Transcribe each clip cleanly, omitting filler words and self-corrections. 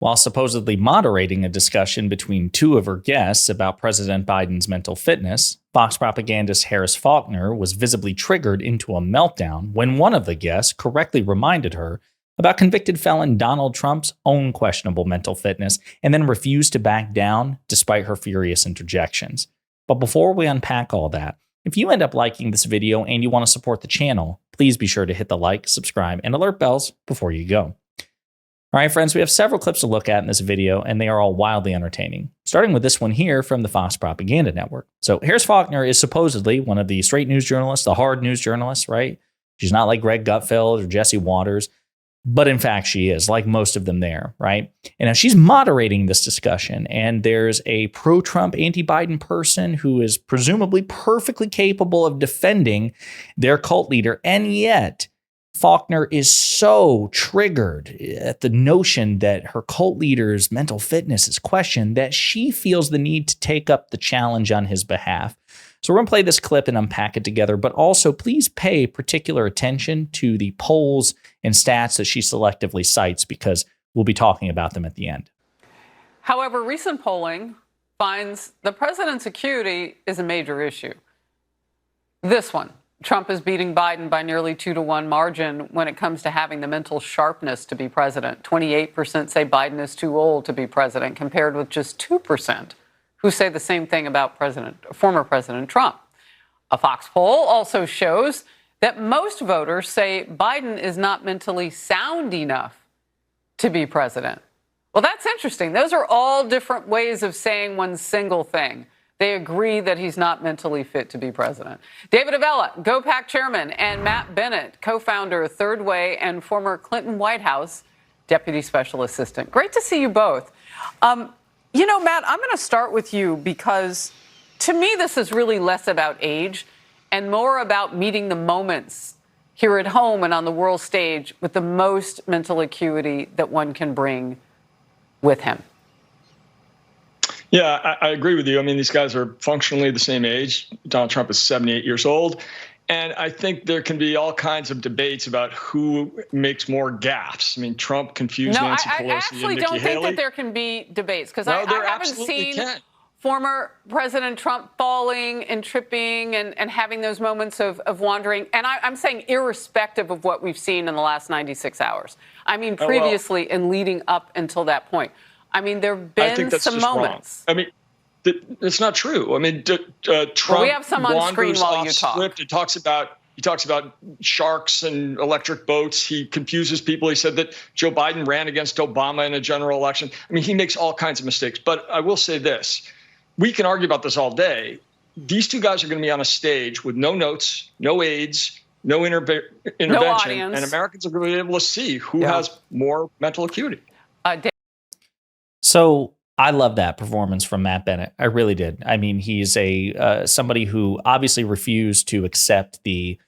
While supposedly moderating a discussion between two of her guests about President Biden's mental fitness, Fox propagandist Harris Faulkner was visibly triggered into a meltdown when one of the guests correctly reminded her about convicted felon Donald Trump's own questionable mental fitness and then refused to back down despite her furious interjections. But before we unpack all that, if you end up liking this video and you want to support the channel, please be sure to hit the like, subscribe, and alert bells before you go. All right, friends, we have several clips to look at in this video, and they are all wildly entertaining, starting with this one here from the Fox Propaganda Network. So Harris Faulkner is supposedly one of the straight news journalists, the hard news journalists, right? She's not like Greg Gutfeld or Jesse Waters, but in fact, she is, like most of them there, right? And now she's moderating this discussion, and there's a pro-Trump, anti-Biden person who is presumably perfectly capable of defending their cult leader, and yet Faulkner is so triggered at the notion that her cult leader's mental fitness is questioned that she feels the need to take up the challenge on his behalf. So we're going to play this clip and unpack it together, but also please pay particular attention to the polls and stats that she selectively cites because we'll be talking about them at the end. However, recent polling finds the president's acuity is a major issue. This one. Trump is beating Biden by nearly 2-to-1 margin when it comes to having the mental sharpness to be president. 28% say Biden is too old to be president, compared with just 2% who say the same thing about former President Trump. A Fox poll also shows that most voters say Biden is not mentally sound enough to be president. Well, that's interesting. Those are all different ways of saying one single thing. They agree that he's not mentally fit to be president. David Avella, GoPac chairman, and Matt Bennett, co-founder of Third Way and former Clinton White House deputy special assistant. Great to see you both. Matt, I'm going to start with you because to me, this is really less about age and more about meeting the moments here at home and on the world stage with the most mental acuity that one can bring with him. Yeah, I agree with you. I mean, these guys are functionally the same age. Donald Trump is 78 years old. And I think there can be all kinds of debates about who makes more gaffes. I mean, Trump confused Nancy Pelosi and Nikki Haley. I actually don't think that there can be debates because I haven't seen former President Trump falling and tripping and having those moments of wandering. And I'm saying irrespective of what we've seen in the last 96 hours. I mean, previously and leading up until that point. I mean, there have been some moments. Wrong. I mean, it's not true. I mean, Trump we have some on screen while you talk. Script. He talks about sharks and electric boats. He confuses people. He said that Joe Biden ran against Obama in a general election. I mean, he makes all kinds of mistakes. But I will say this. We can argue about this all day. These two guys are going to be on a stage with no notes, no aides, no intervention, and Americans are going to be able to see who has more mental acuity. So I love that performance from Matt Bennett. I really did. I mean, he's somebody who obviously refused to accept the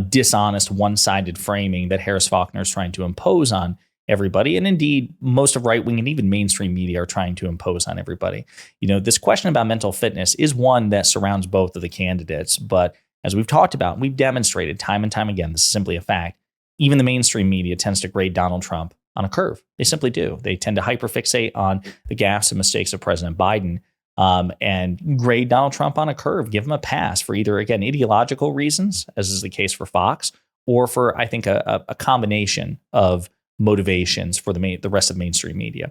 dishonest, one-sided framing that Harris Faulkner is trying to impose on everybody. And indeed, most of right-wing and even mainstream media are trying to impose on everybody. You know, this question about mental fitness is one that surrounds both of the candidates. But as we've talked about, we've demonstrated time and time again, this is simply a fact. Even the mainstream media tends to grade Donald Trump on a curve. They simply do. They tend to hyperfixate on the gaffes and mistakes of President Biden and grade Donald Trump on a curve, give him a pass for either, again, ideological reasons, as is the case for Fox, or for, I think, a combination of motivations for the rest of the mainstream media.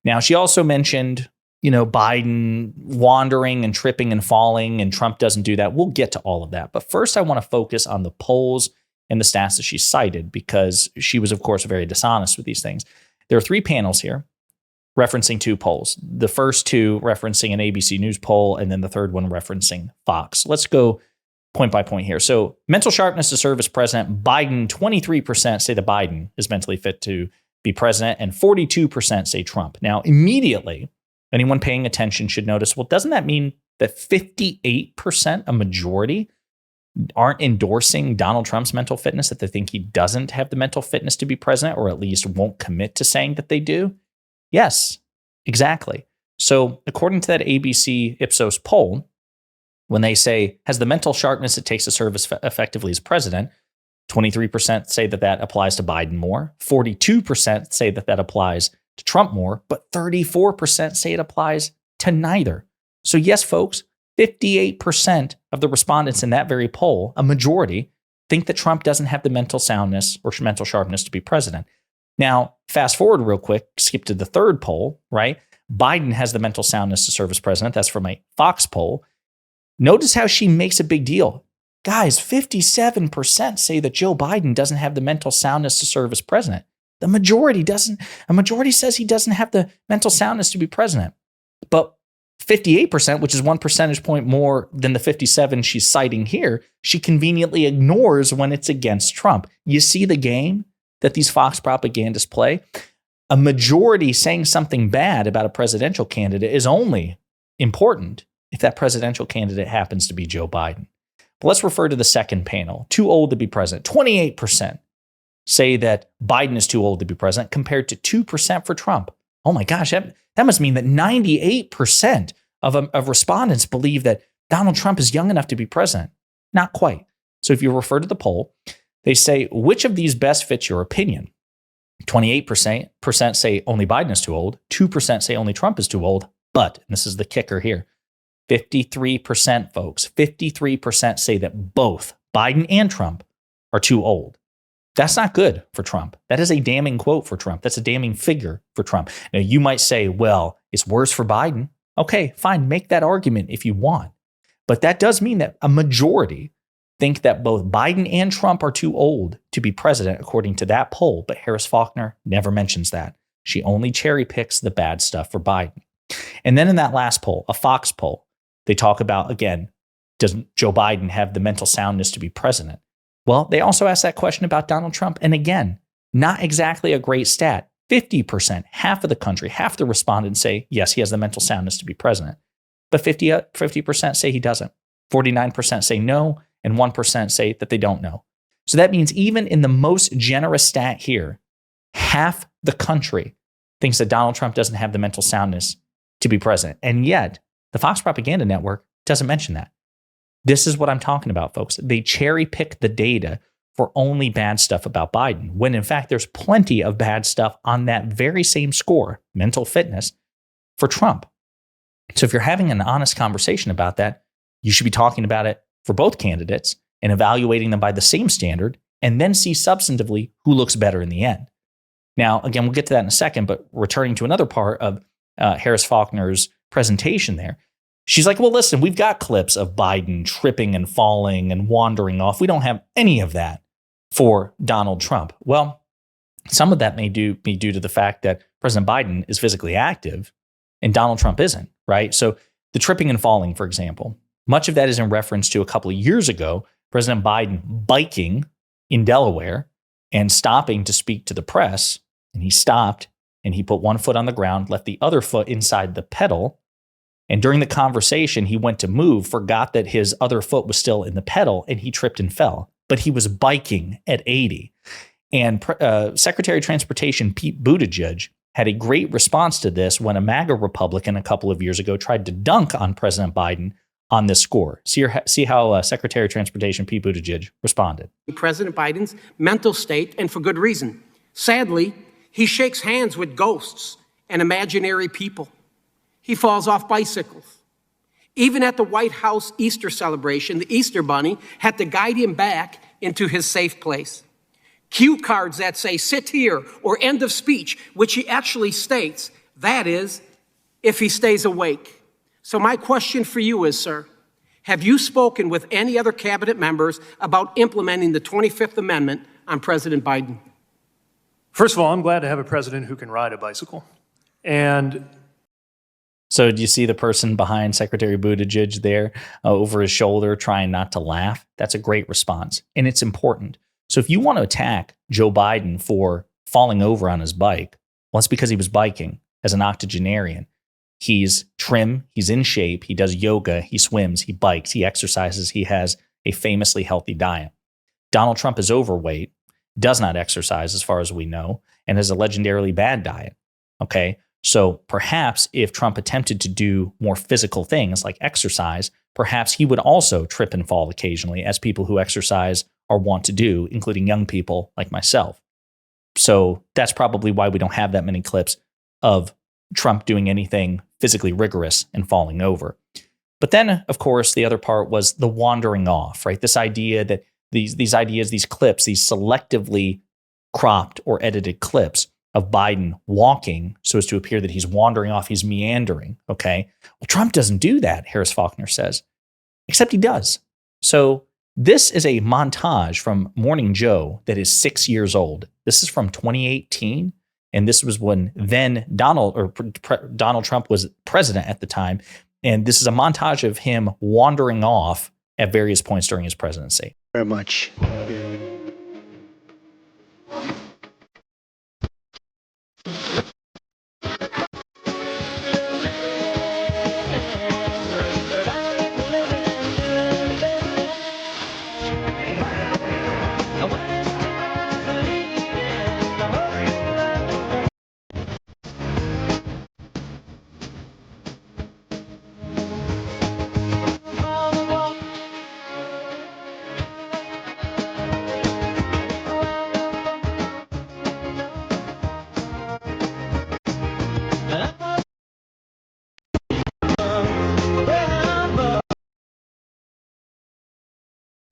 Now, she also mentioned, Biden wandering and tripping and falling, and Trump doesn't do that. We'll get to all of that. But first, I want to focus on the polls and the stats that she cited, because she was, of course, very dishonest with these things. There are three panels here referencing two polls. The first two referencing an ABC News poll, and then the third one referencing Fox. Let's go point by point here. So mental sharpness to serve as president, Biden, 23% say that Biden is mentally fit to be president, and 42% say Trump. Now, immediately, anyone paying attention should notice, well, doesn't that mean that 58%, a majority, aren't endorsing Donald Trump's mental fitness, that they think he doesn't have the mental fitness to be president, or at least won't commit to saying that they do? Yes, exactly. So according to that ABC Ipsos poll, when they say, has the mental sharpness it takes to serve as effectively as president, 23% say that applies to Biden more. 42% say that applies to Trump more, but 34% say it applies to neither. So yes, folks, 58% of the respondents in that very poll, a majority, think that Trump doesn't have the mental soundness or mental sharpness to be president. Now, fast forward real quick, skip to the third poll, right? Biden has the mental soundness to serve as president. That's from a Fox poll. Notice how she makes a big deal. Guys, 57% say that Joe Biden doesn't have the mental soundness to serve as president. The majority doesn't. A majority says he doesn't have the mental soundness to be president. But 58%, which is 1 percentage point more than the 57 she's citing here, she conveniently ignores when it's against Trump. You see the game that these Fox propagandists play? A majority saying something bad about a presidential candidate is only important if that presidential candidate happens to be Joe Biden. But let's refer to the second panel. Too old to be president. 28% say that Biden is too old to be president compared to 2% for Trump. Oh my gosh, that must mean that 98% of respondents believe that Donald Trump is young enough to be president. Not quite. So if you refer to the poll, they say, which of these best fits your opinion? 28% say only Biden is too old. 2% say only Trump is too old. But, and this is the kicker here, 53%, folks, 53% say that both Biden and Trump are too old. That's not good for Trump. That is a damning quote for Trump. That's a damning figure for Trump. Now, you might say, well, it's worse for Biden. Okay, fine. Make that argument if you want. But that does mean that a majority think that both Biden and Trump are too old to be president, according to that poll. But Harris Faulkner never mentions that. She only cherry picks the bad stuff for Biden. And then in that last poll, a Fox poll, they talk about, again, doesn't Joe Biden have the mental soundness to be president? Well, they also asked that question about Donald Trump. And again, not exactly a great stat. 50%, half of the country, half the respondents say, yes, he has the mental soundness to be president. But 50% say he doesn't. 49% say no, and 1% say that they don't know. So that means even in the most generous stat here, half the country thinks that Donald Trump doesn't have the mental soundness to be president. And yet, the Fox Propaganda Network doesn't mention that. This is what I'm talking about, folks. They cherry pick the data for only bad stuff about Biden, when in fact, there's plenty of bad stuff on that very same score, mental fitness, for Trump. So if you're having an honest conversation about that, you should be talking about it for both candidates and evaluating them by the same standard, and then see substantively who looks better in the end. Now, again, we'll get to that in a second, but returning to another part of Harris Faulkner's presentation there, she's like, well, listen, we've got clips of Biden tripping and falling and wandering off. We don't have any of that for Donald Trump. Well, some of that may be due to the fact that President Biden is physically active and Donald Trump isn't, right? So the tripping and falling, for example, much of that is in reference to a couple of years ago, President Biden biking in Delaware and stopping to speak to the press. And he stopped and he put one foot on the ground, left the other foot inside the pedal. And during the conversation, he went to move, forgot that his other foot was still in the pedal, and he tripped and fell. But he was biking at 80. And Secretary of Transportation Pete Buttigieg had a great response to this when a MAGA Republican a couple of years ago tried to dunk on President Biden on this score. See how Secretary of Transportation Pete Buttigieg responded. President Biden's mental state, and for good reason. Sadly, he shakes hands with ghosts and imaginary people. He falls off bicycles. Even at the White House Easter celebration, the Easter Bunny had to guide him back into his safe place. Cue cards that say, sit here, or end of speech, which he actually states, that is, if he stays awake. So my question for you is, sir, have you spoken with any other cabinet members about implementing the 25th Amendment on President Biden? First of all, I'm glad to have a president who can ride a bicycle. And so do you see the person behind Secretary Buttigieg there over his shoulder trying not to laugh? That's a great response, and it's important. So if you want to attack Joe Biden for falling over on his bike, well, it's because he was biking as an octogenarian. He's trim, he's in shape, he does yoga, he swims, he bikes, he exercises, he has a famously healthy diet. Donald Trump is overweight, does not exercise as far as we know, and has a legendarily bad diet. Okay, so perhaps if Trump attempted to do more physical things like exercise, perhaps he would also trip and fall occasionally, as people who exercise are wont to do, including young people like myself. So that's probably why we don't have that many clips of Trump doing anything physically rigorous and falling over. But then, of course, the other part was the wandering off, right? This idea that these ideas, these clips, these selectively cropped or edited clips of Biden walking so as to appear that he's wandering off, he's meandering, okay? Well, Trump doesn't do that, Harris Faulkner says, except he does. So this is a montage from Morning Joe that is 6 years old. This is from 2018, and this was when then Donald Trump was president at the time, and this is a montage of him wandering off at various points during his presidency. Very much.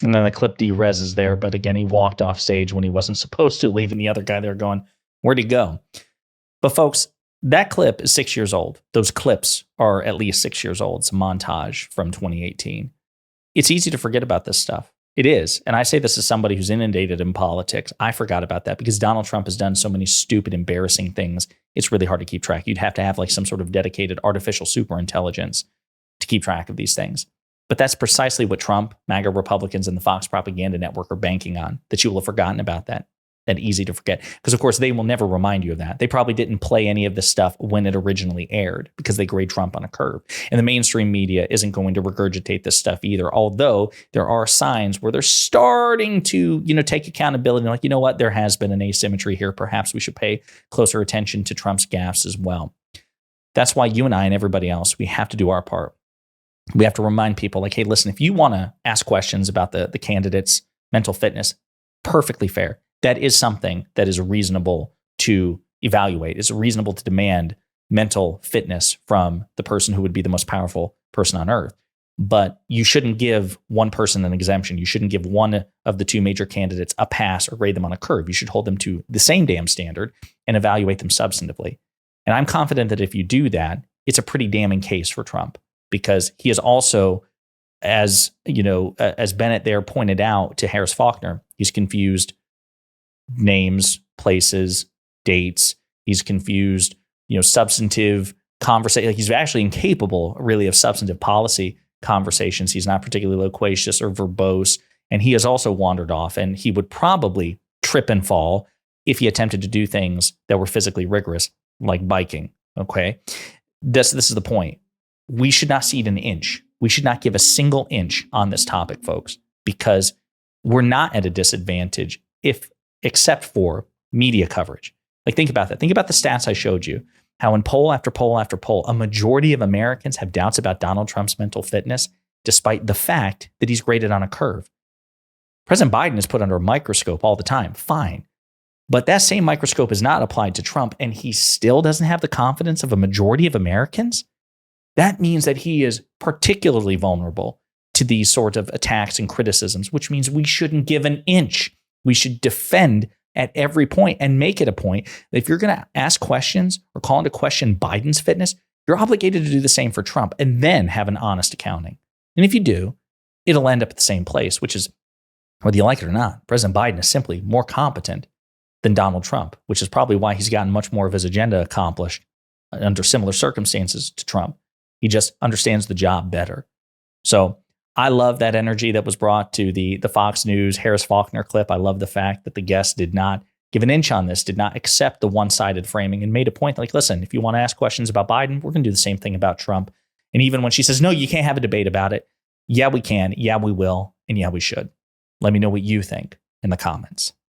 And then the clip de-reses there, but again, he walked off stage when he wasn't supposed to, leaving the other guy there going, where'd he go? But folks, that clip is 6 years old. Those clips are at least 6 years old. It's a montage from 2018. It's easy to forget about this stuff. It is. And I say this as somebody who's inundated in politics. I forgot about that because Donald Trump has done so many stupid, embarrassing things. It's really hard to keep track. You'd have to have like some sort of dedicated artificial superintelligence to keep track of these things. But that's precisely what Trump, MAGA Republicans, and the Fox propaganda network are banking on, that you will have forgotten about that easy to forget. Because, of course, they will never remind you of that. They probably didn't play any of this stuff when it originally aired because they grade Trump on a curve. And the mainstream media isn't going to regurgitate this stuff either, although there are signs where they're starting to, take accountability. Like, you know what? There has been an asymmetry here. Perhaps we should pay closer attention to Trump's gaffes as well. That's why you and I and everybody else, we have to do our part. We have to remind people like, hey, listen, if you want to ask questions about the candidate's mental fitness, perfectly fair. That is something that is reasonable to evaluate. It's reasonable to demand mental fitness from the person who would be the most powerful person on earth. But you shouldn't give one person an exemption. You shouldn't give one of the two major candidates a pass or grade them on a curve. You should hold them to the same damn standard and evaluate them substantively. And I'm confident that if you do that, it's a pretty damning case for Trump. Because he is also, as Bennett there pointed out to Harris Faulkner, he's confused names, places, dates. He's confused, substantive conversation. Like he's actually incapable, really, of substantive policy conversations. He's not particularly loquacious or verbose, and he has also wandered off. And he would probably trip and fall if he attempted to do things that were physically rigorous, like biking. Okay, this is the point. We should not cede an inch. We should not give a single inch on this topic, folks, because we're not at a disadvantage except for media coverage. Like, think about that. Think about the stats I showed you, how in poll after poll after poll, a majority of Americans have doubts about Donald Trump's mental fitness, despite the fact that he's graded on a curve. President Biden is put under a microscope all the time. Fine. But that same microscope is not applied to Trump, and he still doesn't have the confidence of a majority of Americans? That means that he is particularly vulnerable to these sorts of attacks and criticisms, which means we shouldn't give an inch. We should defend at every point and make it a point that if you're going to ask questions or call into question Biden's fitness, you're obligated to do the same for Trump and then have an honest accounting. And if you do, it'll end up at the same place, which is, whether you like it or not, President Biden is simply more competent than Donald Trump, which is probably why he's gotten much more of his agenda accomplished under similar circumstances to Trump. He just understands the job better. So I love that energy that was brought to the Fox News Harris Faulkner clip. I love the fact that the guest did not give an inch on this, did not accept the one-sided framing and made a point like, listen, if you want to ask questions about Biden, we're going to do the same thing about Trump. And even when she says, no, you can't have a debate about it. Yeah, we can. Yeah, we will. And yeah, we should. Let me know what you think in the comments.